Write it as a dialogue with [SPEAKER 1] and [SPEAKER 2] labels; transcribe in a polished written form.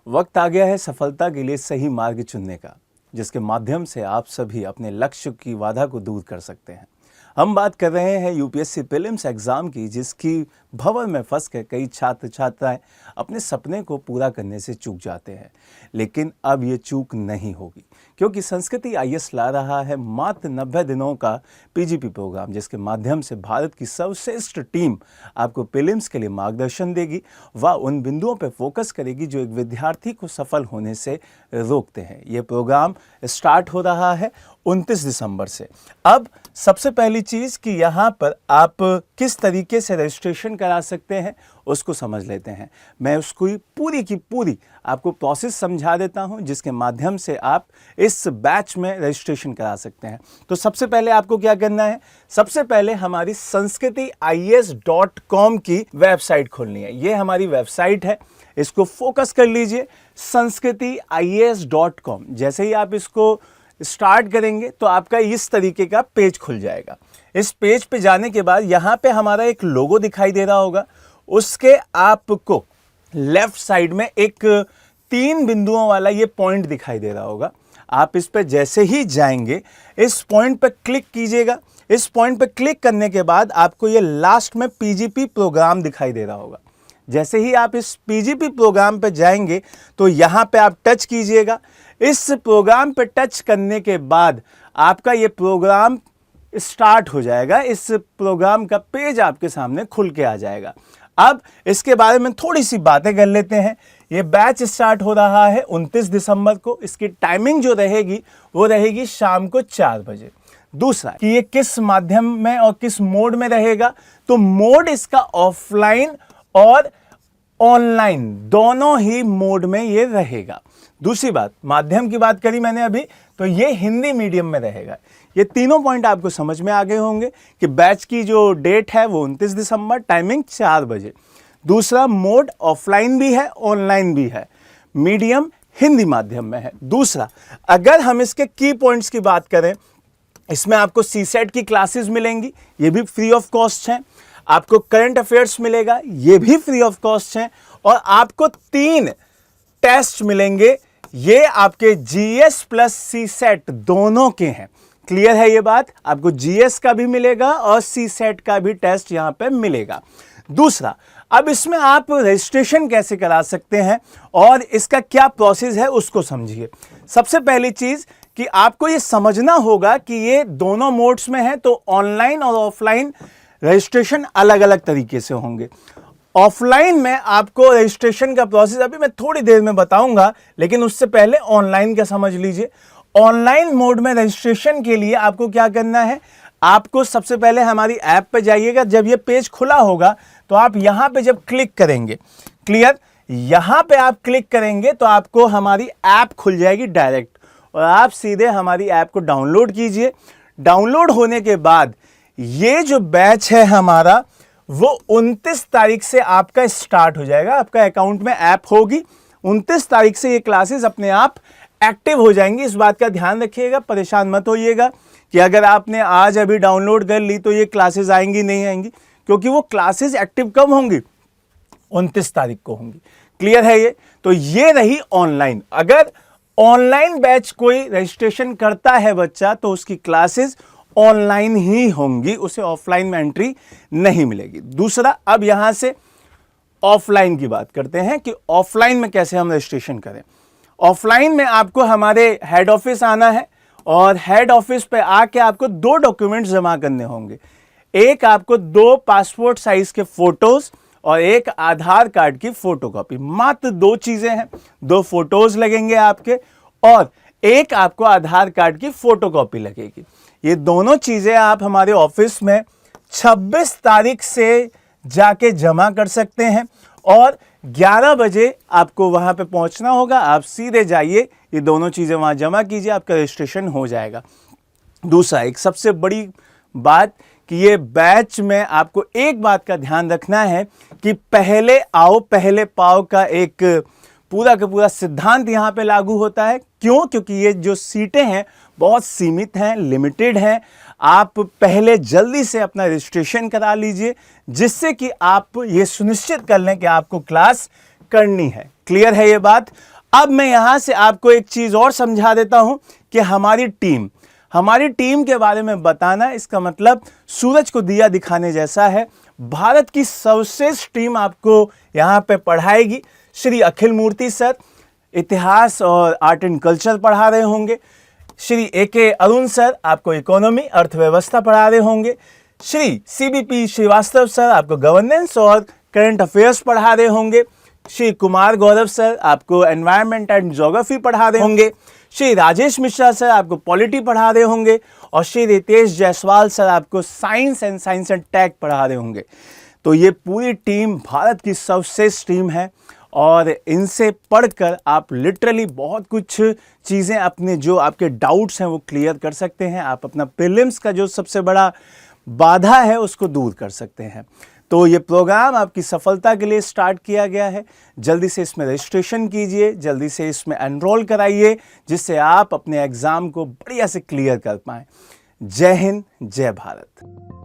[SPEAKER 1] वक्त आ गया है सफलता के लिए सही मार्ग चुनने का, जिसके माध्यम से आप सभी अपने लक्ष्य की बाधा को दूर कर सकते हैं। हम बात कर रहे हैं यूपीएससी प्रीलिम्स एग्जाम की, जिसकी भंवर में फंस कर कई छात्र छात्राएं अपने सपने को पूरा करने से चूक जाते हैं। लेकिन अब ये चूक नहीं होगी, क्योंकि संस्कृति आईएएस ला रहा है मात्र 90 दिनों का पीजीपी प्रोग्राम, जिसके माध्यम से भारत की सर्वश्रेष्ठ टीम आपको प्रीलिम्स के लिए मार्गदर्शन देगी व उन बिंदुओं पर फोकस करेगी जो एक विद्यार्थी को सफल होने से रोकते हैं। ये प्रोग्राम स्टार्ट हो रहा है 29 दिसंबर से। अब सबसे पहली चीज़ कि यहाँ पर आप किस तरीके से रजिस्ट्रेशन करा सकते हैं उसको समझ लेते हैं। मैं उसको पूरी की पूरी आपको प्रोसेस समझा देता हूँ, जिसके माध्यम से आप इस बैच में रजिस्ट्रेशन करा सकते हैं। तो सबसे पहले आपको क्या करना है, सबसे पहले हमारी sanskritIAS.com की वेबसाइट खोलनी है। ये हमारी वेबसाइट है, इसको फोकस कर लीजिए, sanskritIAS.com। जैसे ही आप इसको स्टार्ट करेंगे तो आपका इस तरीके का पेज खुल जाएगा। इस पेज पे जाने के बाद यहाँ पे हमारा एक लोगो दिखाई दे रहा होगा, उसके आपको लेफ्ट साइड में एक 3 बिंदुओं वाला ये पॉइंट दिखाई दे रहा होगा। आप इस पे जैसे ही जाएंगे इस पॉइंट पे क्लिक कीजिएगा। इस पॉइंट पे क्लिक करने के बाद आपको ये लास्ट में पीजीपी प्रोग्राम दिखाई दे रहा होगा। जैसे ही आप इस पीजीपी प्रोग्राम पे जाएंगे तो यहाँ पे आप टच कीजिएगा। इस प्रोग्राम पे टच करने के बाद आपका ये प्रोग्राम स्टार्ट हो जाएगा। इस प्रोग्राम का पेज आपके सामने खुल के आ जाएगा। अब इसके बारे में थोड़ी सी बातें कर लेते हैं। ये बैच स्टार्ट हो रहा है 29 दिसंबर को। इसकी टाइमिंग जो रहेगी वो रहेगी शाम को 4 बजे। दूसरा कि ये किस माध्यम में और किस मोड में रहेगा, तो मोड इसका ऑफलाइन और ऑनलाइन दोनों ही मोड में ये रहेगा। दूसरी बात, माध्यम की बात करी मैंने अभी, तो ये हिंदी मीडियम में रहेगा। ये तीनों पॉइंट आपको समझ में आ गए होंगे कि बैच की जो डेट है वो 29 दिसंबर, टाइमिंग 4 बजे। दूसरा, मोड ऑफलाइन भी है ऑनलाइन भी है, मीडियम हिंदी माध्यम में है। दूसरा, अगर हम इसके की पॉइंट्स की बात करें, इसमें आपको सीसेट की क्लासेस मिलेंगी, ये भी फ्री ऑफ कॉस्ट हैं। आपको करंट अफेयर्स मिलेगा, ये भी फ्री ऑफ कॉस्ट हैं। और आपको 3 टेस्ट मिलेंगे, ये आपके जीएस प्लस सीसेट दोनों के हैं। क्लियर है ये बात? आपको जीएस का भी मिलेगा और सीसेट का भी टेस्ट यहां पे मिलेगा। दूसरा, अब इसमें आप रजिस्ट्रेशन कैसे करा सकते हैं और इसका क्या प्रोसेस है उसको समझिए। सबसे पहली चीज कि आपको ये समझना होगा कि ये दोनों मोड्स में है, तो ऑनलाइन और ऑफलाइन रजिस्ट्रेशन अलग अलग तरीके से होंगे। ऑफलाइन में आपको रजिस्ट्रेशन का प्रोसेस अभी मैं थोड़ी देर में बताऊंगा, लेकिन उससे पहले ऑनलाइन का समझ लीजिए। ऑनलाइन मोड में रजिस्ट्रेशन के लिए आपको क्या करना है, आपको सबसे पहले हमारी ऐप पे जाइएगा। जब ये पेज खुला होगा तो आप यहां पे जब क्लिक करेंगे, क्लियर, यहां पे आप क्लिक करेंगे तो आपको हमारी ऐप खुल जाएगी डायरेक्ट, और आप सीधे हमारी ऐप को डाउनलोड कीजिए। डाउनलोड होने के बाद ये जो बैच है हमारा वो 29 तारीख से आपका स्टार्ट हो जाएगा। आपका अकाउंट में ऐप होगी, 29 तारीख से ये क्लासेस अपने आप एक्टिव हो जाएंगी। इस बात का ध्यान रखिएगा, परेशान मत होइएगा कि अगर आपने आज अभी डाउनलोड कर ली तो ये क्लासेस आएंगी नहीं आएंगी, क्योंकि वो क्लासेस एक्टिव कब होंगी, 29 तारीख को होंगी। क्लियर है ये? तो ये रही ऑनलाइन। अगर ऑनलाइन बैच कोई रजिस्ट्रेशन करता है बच्चा तो उसकी क्लासेस ऑनलाइन ही होंगी, उसे ऑफलाइन में एंट्री नहीं मिलेगी। दूसरा, अब यहां से ऑफलाइन की बात करते हैं कि ऑफलाइन में कैसे हम रजिस्ट्रेशन करें। ऑफलाइन में आपको हमारे हेड ऑफिस आना है और हेड ऑफिस पे आके आपको 2 डॉक्यूमेंट्स जमा करने होंगे। एक, आपको 2 पासपोर्ट साइज के फोटोज और एक आधार कार्ड की फोटोकॉपी। मात्र 2 चीजें हैं, 2 फोटोज लगेंगे आपके और एक आपको आधार कार्ड की फोटोकॉपी लगेगी। ये दोनों चीजें आप हमारे ऑफिस में 26 तारीख से जाके जमा कर सकते हैं और 11 बजे आपको वहां पे पहुंचना होगा। आप सीधे जाइए, ये दोनों चीजें वहां जमा कीजिए, आपका रजिस्ट्रेशन हो जाएगा। दूसरा, एक सबसे बड़ी बात कि ये बैच में आपको एक बात का ध्यान रखना है कि पहले आओ पहले पाओ का एक पूरा का पूरा सिद्धांत यहाँ पे लागू होता है। क्यों? क्योंकि ये जो सीटें हैं बहुत सीमित हैं, लिमिटेड हैं। आप पहले जल्दी से अपना रजिस्ट्रेशन करा लीजिए, जिससे कि आप ये सुनिश्चित कर लें कि आपको क्लास करनी है। क्लियर है ये बात? अब मैं यहां से आपको एक चीज और समझा देता हूं कि हमारी टीम के बारे में बताना, इसका मतलब सूरज को दिया दिखाने जैसा है। भारत की सर्वश्रेष्ठ टीम आपको यहां पे पढ़ाएगी। श्री अखिल मूर्ति सर इतिहास और आर्ट एंड कल्चर पढ़ा रहे होंगे। श्री ए.के. अरुण सर आपको इकोनॉमी अर्थव्यवस्था पढ़ा रहे होंगे। श्री सी.बी.पी. श्रीवास्तव सर आपको गवर्नेंस और करंट अफेयर्स पढ़ा रहे होंगे। श्री कुमार गौरव सर आपको एनवायरनमेंट एंड ज्योग्राफी पढ़ा रहे होंगे। श्री राजेश मिश्रा सर आपको पॉलिटी पढ़ा रहे होंगे और श्री रितेश जायसवाल सर आपको साइंस एंड टेक पढ़ा रहे होंगे। तो ये पूरी टीम भारत की सर्वश्रेष्ठ टीम है और इनसे पढ़कर आप लिटरली बहुत कुछ चीज़ें अपने जो आपके डाउट्स हैं वो क्लियर कर सकते हैं। आप अपना प्रीलिम्स का जो सबसे बड़ा बाधा है उसको दूर कर सकते हैं। तो ये प्रोग्राम आपकी सफलता के लिए स्टार्ट किया गया है। जल्दी से इसमें रजिस्ट्रेशन कीजिए, जल्दी से इसमें एनरोल कराइए, जिससे आप अपने एग्ज़ाम को बढ़िया से क्लियर कर पाएँ। जय हिंद, जय भारत।